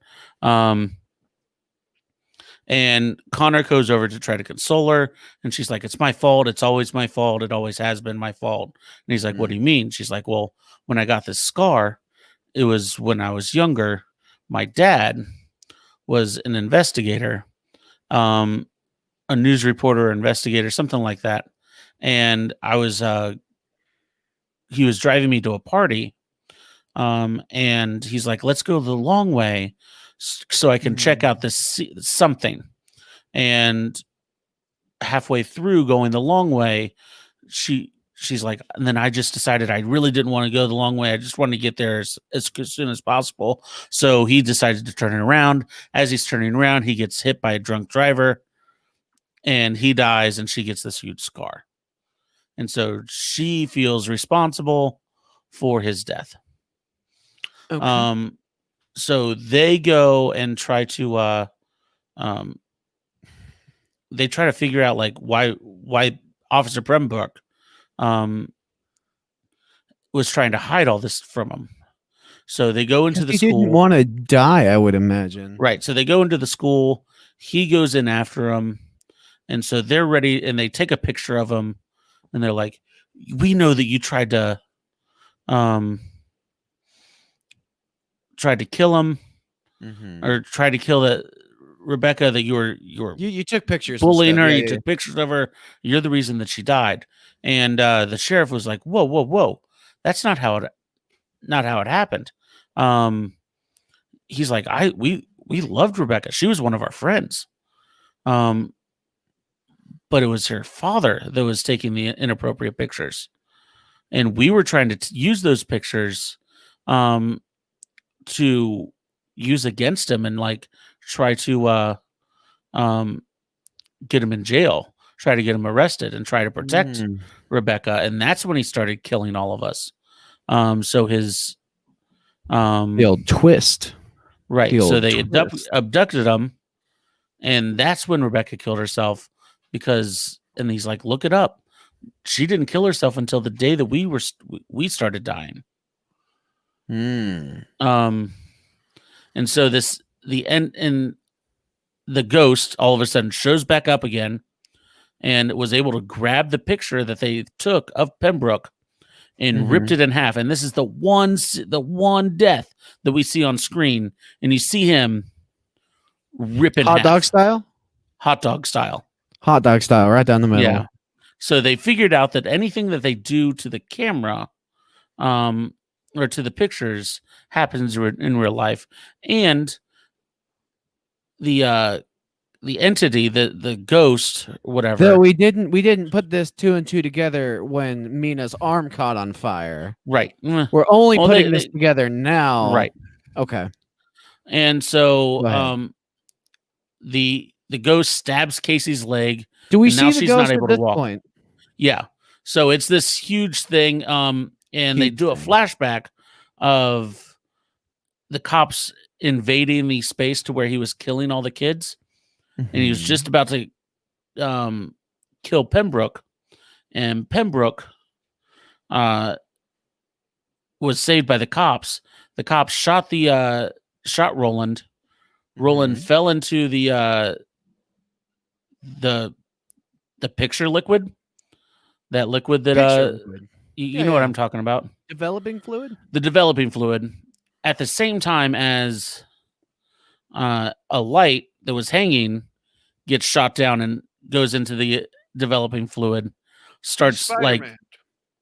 And Connor goes over to try to console her, and she's like, "It's my fault. It's always my fault. It always has been my fault." And he's like, "What do you mean?" She's like, "Well, when I got this scar, it was when I was younger. My dad was an investigator, a news reporter, investigator, something like that. And I was, he was driving me to a party. And he's like, let's go the long way so I can check out this something. And halfway through going the long way, she's like, and then I just decided I really didn't want to go the long way. I just wanted to get there as soon as possible. So he decided to turn it around. As he's turning around, he gets hit by a drunk driver and he dies, and she gets this huge scar. And so she feels responsible for his death. Okay. So they go and try to they try to figure out like why Officer Pembroke was trying to hide all this from him. So they go into the he school. didn't want to die, I would imagine. Right. So they go into the school. He goes in after him. And so they're ready, and they take a picture of him, and they're like, we know that you tried to kill him, or tried to kill Rebecca, that you took pictures, bullying her. Yeah, you took pictures of her. You're the reason that she died. And the sheriff was like, whoa. That's not how it happened. He's like, we loved Rebecca. She was one of our friends. But it was her father that was taking the inappropriate pictures. And we were trying to use those pictures to use against him and like try to get him in jail, try to get him arrested, and try to protect Rebecca. And that's when he started killing all of us. So his the old twist. Right. The So old they twist. abducted him, and that's when Rebecca killed herself. And he's like, look it up. She didn't kill herself until the day that we started dying. And so the ghost all of a sudden shows back up again, and was able to grab the picture that they took of Pembroke and ripped it in half. And this is the one death that we see on screen, and you see him rip in half. Hot dog style, right down the middle. Yeah. So they figured out that anything that they do to the camera, or to the pictures, happens in real life. And the entity, the ghost, whatever. Though we didn't put this 2 and 2 together when Mina's arm caught on fire. Right. We're only Well, putting this together now. Right. Okay. And so Go ahead. the ghost stabs Casey's leg. Do we and now see the she's not ghost able at to this walk. point? Yeah. So it's this huge thing. And they Huge do a thing. flashback of the cops invading the space to where he was killing all the kids. And he was Mhm. just about to kill Pembroke. And Pembroke was saved by the cops. The cops shot Roland. Roland Mhm. fell into the picture liquid. That liquid that Picture liquid. you Yeah, know what yeah. I'm talking about. Developing fluid? The developing fluid. At the same time as a light that was hanging gets shot down and goes into the developing fluid. Starts like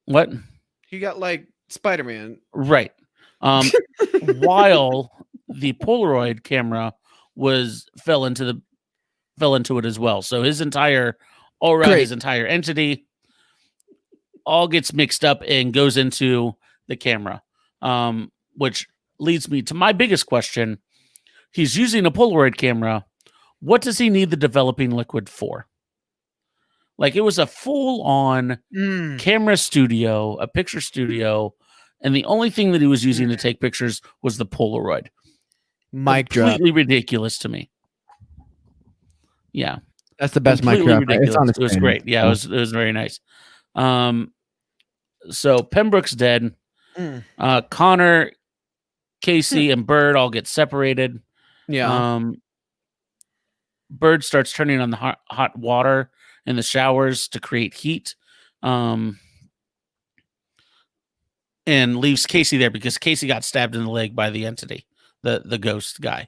what? He got like Spider-Man. Right. While the Polaroid camera fell into it as well. So his entire Great. entity all gets mixed up and goes into the camera. Which leads me to my biggest question. He's using a Polaroid camera. What does he need the developing liquid for? Like, it was a full-on camera studio, a picture studio, and the only thing that he was using to take pictures was the Polaroid. Mic drop. Completely ridiculous to me. Yeah. That's the best mic Completely drop. It's on ridiculous. It was stand. great. Yeah, it was very nice. So Pembroke's dead. Connor, Casey, and Bird all get separated. Yeah. Bird starts turning on the hot water in the showers to create heat. And leaves Casey there because Casey got stabbed in the leg by the entity, the ghost guy.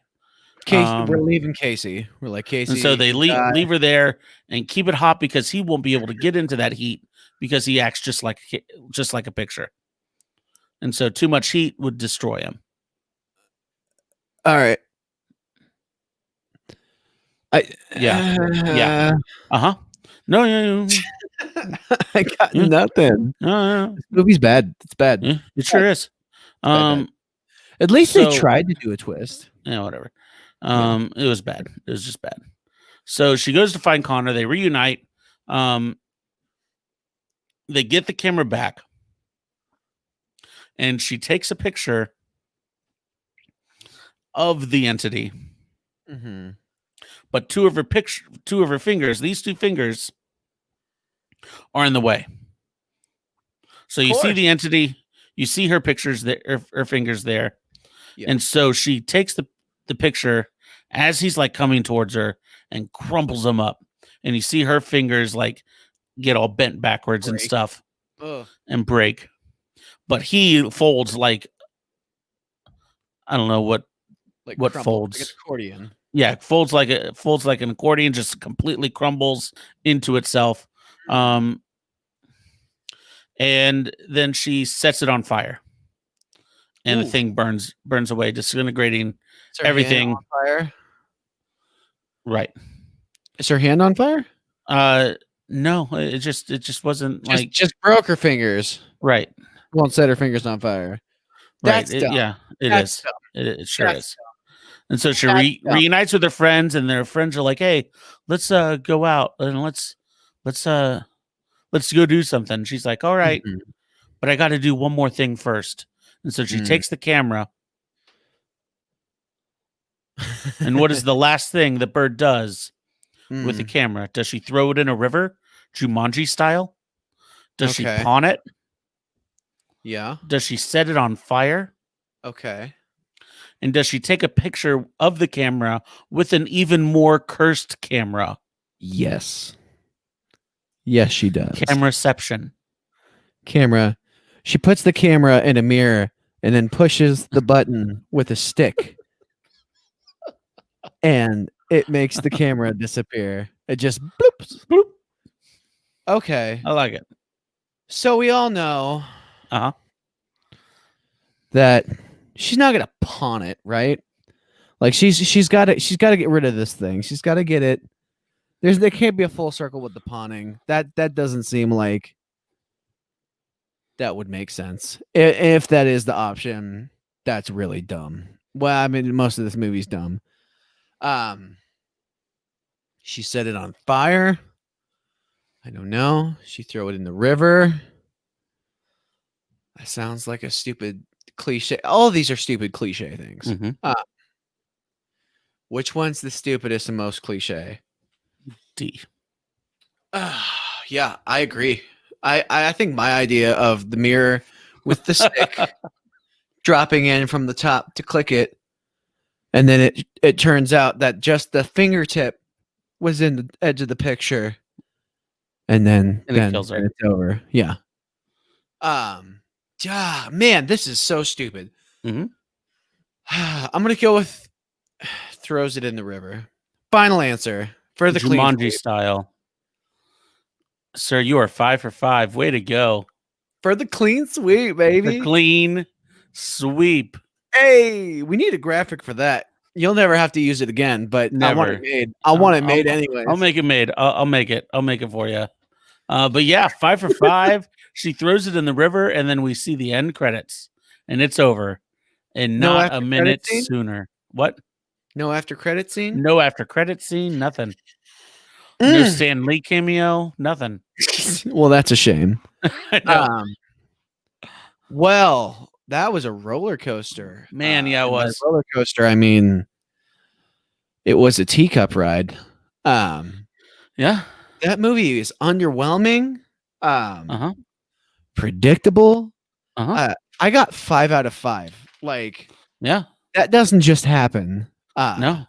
Casey, we're leaving Casey. We're like, Casey. And so they leave her there and keep it hot because he won't be able to get into that heat because he acts just like a picture. And so too much heat would destroy him. All right. Yeah. Uh-huh. No. I got Yeah. nothing. No. This movie's bad. It's bad. Yeah, it sure is. bad. At least so- they tried to do a twist. Yeah, whatever. It was bad. It was just bad. So she goes to find Connor. They reunite. They get the camera back, and she takes a picture of the entity. Mm-hmm. But two of her fingers, these two fingers, are in the way. So you see the entity, you see her pictures there, her fingers there. Yeah. And so she takes the picture as he's like coming towards her and crumples them up. And you see her fingers like get all bent backwards and stuff and break. But he folds like, I don't know what folds. Like an accordion. Yeah, folds like an accordion, just completely crumbles into itself. And then she sets it on fire. And the thing burns away, disintegrating Is her everything. hand on fire? Right. Is her hand on fire? No, it just wasn't like Just broke her fingers. right. Won't set her fingers on fire. That's Right. dumb. It That's is. dumb. It sure That's is. And so she That's dumb. reunites with her friends, and their friends are like, "Hey, let's go out and let's go do something." She's like, "All right, Mhm. but I got to do one more thing first." And so she takes the camera, and what is the last thing that Bird does with the camera? Does she throw it in a river, Jumanji style? Does she Okay. pawn it? Yeah. Does she set it on fire? Okay. And does she take a picture of the camera with an even more cursed camera? Yes. Yes, she does. Cameraception. Camera. She puts the camera in a mirror and then pushes the button with a stick. And it makes the camera disappear. It just bloops. Bloop. Okay. I like it. So we all know Uh-huh. that she's not going to pawn it, right? Like she's got to get rid of this thing. She's got to get it. There can't be a full circle with the pawning. That doesn't seem like that would make sense. If that is the option, that's really dumb. Well, I mean, most of this movie's dumb. She set it on fire. I don't know. She throw it in the river. That sounds like a stupid cliche. All of these are stupid cliche things. Mhm. Which one's the stupidest and most cliche? D. Yeah, I agree. I think my idea of the mirror with the stick dropping in from the top to click it, and then it turns out that just the fingertip was in the edge of the picture, and then it kills her. it's over. Yeah. Man, this is so stupid. Mhm. I'm gonna go with throws it in the river. Final answer for the clean Jumanji sweep. style. Sir, you are 5 for 5. Way to go. For the clean sweep, baby. The clean sweep. Hey, we need a graphic for that. You'll never have to use it again, but I want it Never. made. I want it made anyway. I'll make it made. I'll make it. I'll make it for you. But yeah, 5 for 5. She throws it in the river, and then we see the end credits, and it's over. And No not after a credit minute scene? sooner. What? No after credit scene. No after credit scene. Nothing. No Stan Lee cameo. Nothing. Well, that's a shame. I know. Well, that was a roller coaster. Man, yeah, it and by was. roller coaster. I mean, it was a teacup ride. Yeah. That movie is underwhelming. Uh-huh. Predictable. Uh-huh. I got 5 out of 5. Like Yeah. that doesn't just happen. No.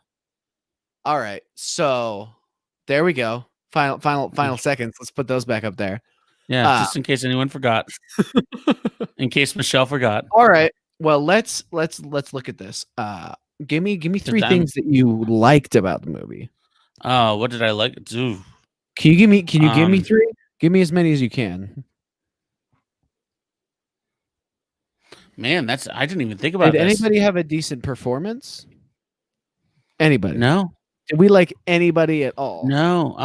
All right. So there we go. Final seconds. Let's put those back up there. Yeah, just in case anyone forgot. In case Michelle forgot. All right. Well, let's look at this. Give me 3 I'm- things that you liked about the movie. What did I like? Ooh. Can you give me 3? Give me as many as you can. Man, I didn't even think about Did this. anybody have a decent performance? Anybody? No. Did we like anybody at all? No.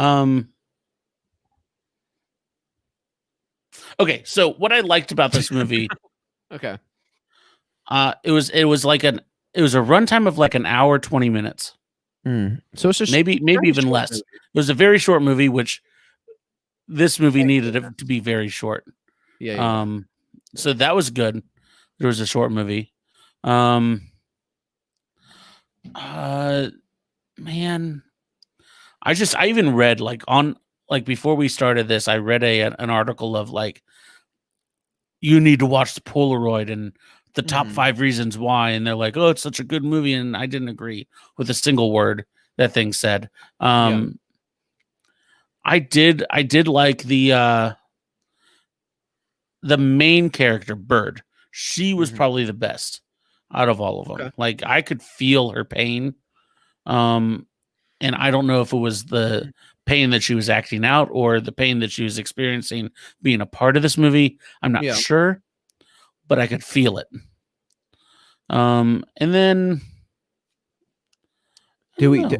Okay, so what I liked about this movie, Okay. it was a runtime of like an hour 20 minutes. So it's just Maybe even short less. movie. It was a very short movie, which this movie needed it to be very short. Yeah. So that was good. There was a short movie. Man, I even read before we started this, I read an article of like, you need to watch the Polaroid and the top 5 reasons why, and they're like, oh, it's such a good movie, and I didn't agree with a single word that thing said. I did like the main character, Bird. She was probably the best out of all of them. Okay. Like, I could feel her pain. And I don't know if it was the pain that she was acting out or the pain that she was experiencing being a part of this movie. I'm not sure, but I could feel it. And then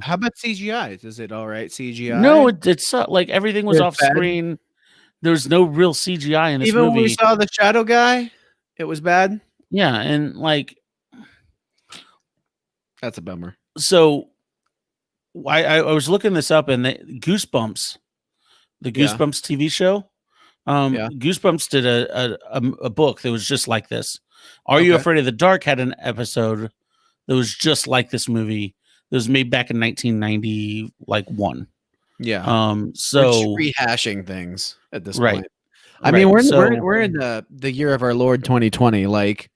how about CGI? Is it all right? CGI? No, it's like everything was It's off bad? screen. There's no real CGI in this Even movie. when we saw the shadow guy, it was bad. Yeah, and like, That's a bummer. so I was looking this up, and the Goosebumps TV show. Goosebumps did a book that was just like this. Are You Afraid of the Dark had an episode that was just like this movie. That was made back in 1991. Yeah. So we're just rehashing things at this Right. point. I mean, Right, we're in the year of our Lord 2020. Like,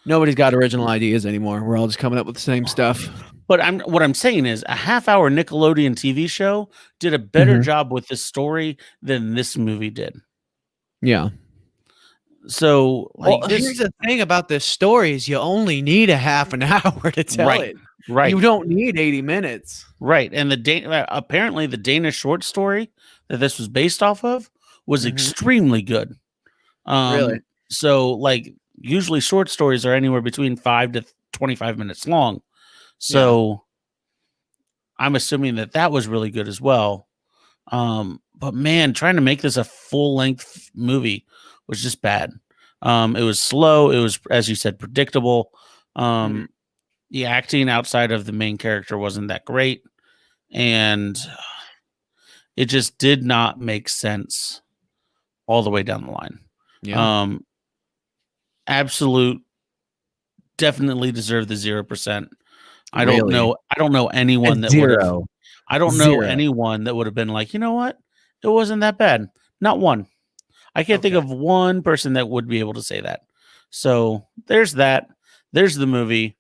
nobody's got original ideas anymore. We're all just coming up with the same stuff. But what I'm saying is a half-hour Nickelodeon TV show did a better job with this story than this movie did. Yeah. So, like, here's the thing about this story is you only need a half an hour to tell it. Right. You don't need 80 minutes. Right. And apparently the Danish short story that this was based off of was extremely good. Really? So, like, usually short stories are anywhere between 5 to 25 minutes long. So I'm assuming that was really good as well. But man, trying to make this a full length movie was just bad. It was slow. It was, as you said, predictable. The acting outside of the main character wasn't that great, and it just did not make sense all the way down the line. Yeah. Absolute, definitely deserve the 0%. I Really? don't know anyone that would have. I don't know anyone that would have been like, you know what, it wasn't that bad. Not one. I can't think of one person that would be able to say that. So there's that. There's the movie.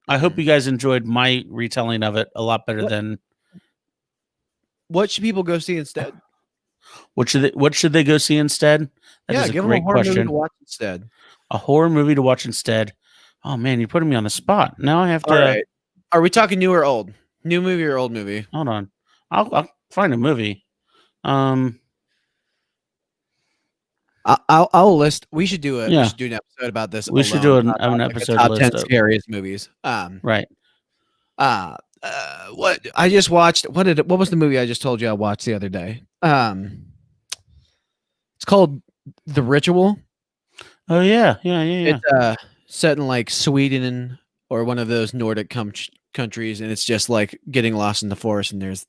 I hope you guys enjoyed my retelling of it a lot better than. What should people go see instead? What should they go see instead? That is a give great them a horror movie question. to watch instead. A horror movie to watch instead. Oh man, you're putting me on the spot. Now I have to. All right. Are we talking new or old? New movie or old movie? Hold on. I'll find a movie. I'll list. We should do it. Yeah. We should do an episode about this. We should do an episode top list 10 of- scariest movies. Right. What I just watched. What was the movie I just told you I watched the other day? It's called The Ritual. Oh yeah. It's set in like Sweden or one of those Nordic countries, and it's just like getting lost in the forest, and there's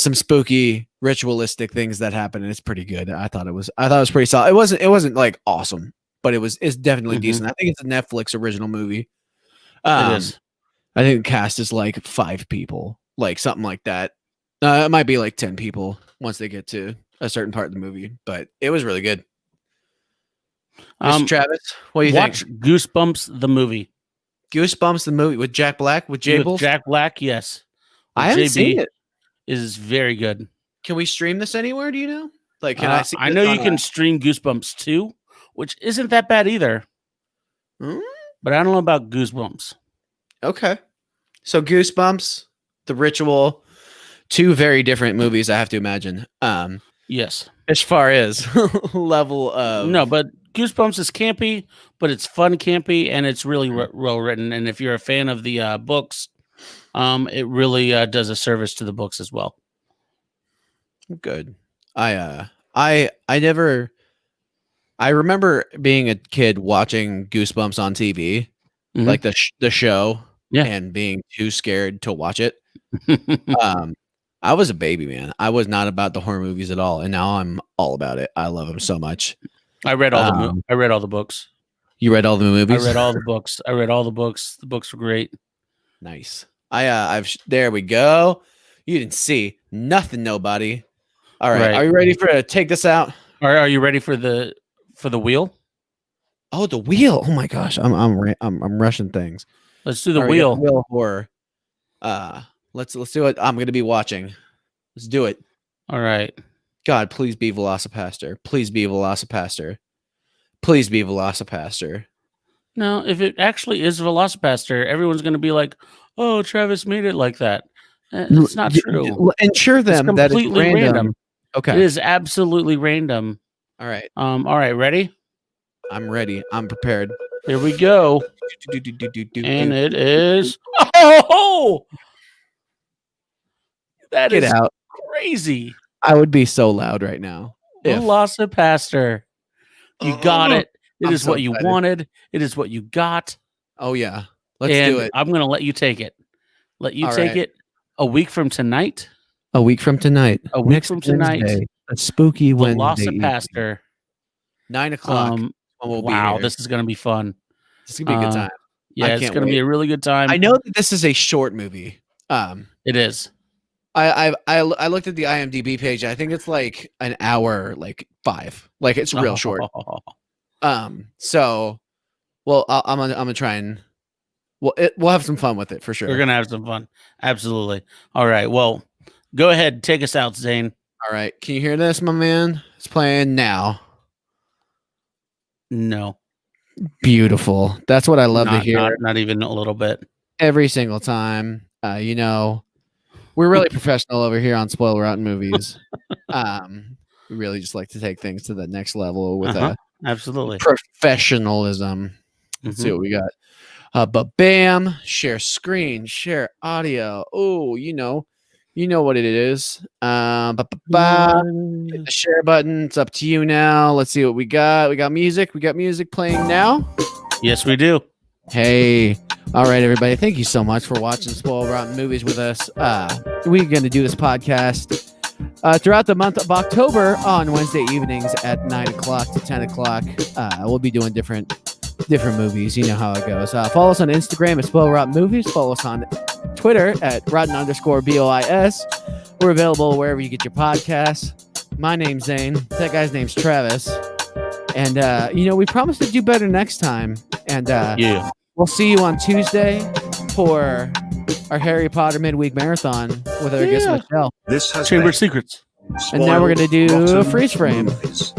some spooky ritualistic things that happen, and it's pretty good. I thought it was pretty solid. It wasn't like awesome, but it's definitely decent. I think it's a Netflix original movie. It is. I think the cast is like 5 people, like something like that. It might be like 10 people once they get to a certain part of the movie, but it was really good. Mr. Travis, what do you watch think? Goosebumps the movie. Goosebumps the movie with Jack Black with Jables? Jack Black, yes. I haven't seen it. Is very good. Can we stream this anywhere? Do you know? Like, can I see? I know you can stream Goosebumps 2, which isn't that bad either. But I don't know about Goosebumps. Okay. So Goosebumps, The Ritual, 2 very different movies, I have to imagine. Yes. As far as level of No, but Goosebumps is campy, but it's fun campy, and it's really well written. And if you're a fan of the books, it really does a service to the books as well. Good. I remember being a kid watching Goosebumps on TV, like the show, and being too scared to watch it. I was a baby, man. I was not about the horror movies at all, and now I'm all about it. I love them so much. I read all the books. You read all the movies? I read all the books. The books were great. Nice. There we go. You didn't see nothing, nobody. All right. Are you ready to take this out? Are you ready for the wheel? Oh, the wheel. Oh my gosh. I'm rushing things. Let's do the wheel. Wheel of horror. Let's do it. I'm gonna be watching. Let's do it. All right. God, please be Velocipaster. Please be Velocipaster. Please be Velocipaster. No, if it actually is Velocipaster, everyone's going to be like, "Oh, Travis made it like that." It's not true. Ensure them that it's random. Okay. It is absolutely random. All right. All right. Ready? I'm ready. I'm prepared. Here we go. And it is. Oh! That Get is out. crazy. I would be so loud right now. Velocipaster. You got it. It is so what you excited. wanted. It is what you got. Oh yeah. Let's do it. I'm going to let you take it. All right. it a week from tonight. A week from tonight. A week from tonight. Wednesday, a spooky Wednesday. Velocipaster. 9 o'clock. Wow, this is going to be fun. This is gonna be a good time. Yeah, it's going to be a really good time. I know that this is a short movie. It is. I looked at the IMDb page. I think it's like an hour, like 5. Like it's real short. So, well, I'm gonna try and we'll have some fun with it for sure. We're gonna have some fun. Absolutely. All right. Well, go ahead, take us out, Zane. All right. Can you hear this, my man? It's playing now. No. Beautiful. That's what I love to hear. Not even a little bit. Every single time. We're really professional over here on Spoiler Rotten Movies. We really just like to take things to the next level with absolutely professionalism. Let's see what we got. But bam, share screen, share audio. Oh, you know what it is. Hit the share button. It's up to you now. Let's see what we got. We got music. We got music playing now. Yes, we do. Hey, all right, everybody. Thank you so much for watching Spoil Rotten Movies with us. We're going to do this podcast throughout the month of October on Wednesday evenings at 9 o'clock to 10 o'clock. We'll be doing different movies. You know how it goes. Follow us on Instagram at Spoil Rotten Movies. Follow us on Twitter at Rotten_BOIS. We're available wherever you get your podcasts. My name's Zane. That guy's name's Travis. And, we promise to do better next time. And Yeah. we'll see you on Tuesday for our Harry Potter midweek marathon with our guest Michelle. This has Chamber been of Secrets. And now we're going to do Spoiled a freeze frame. Rotten Movies.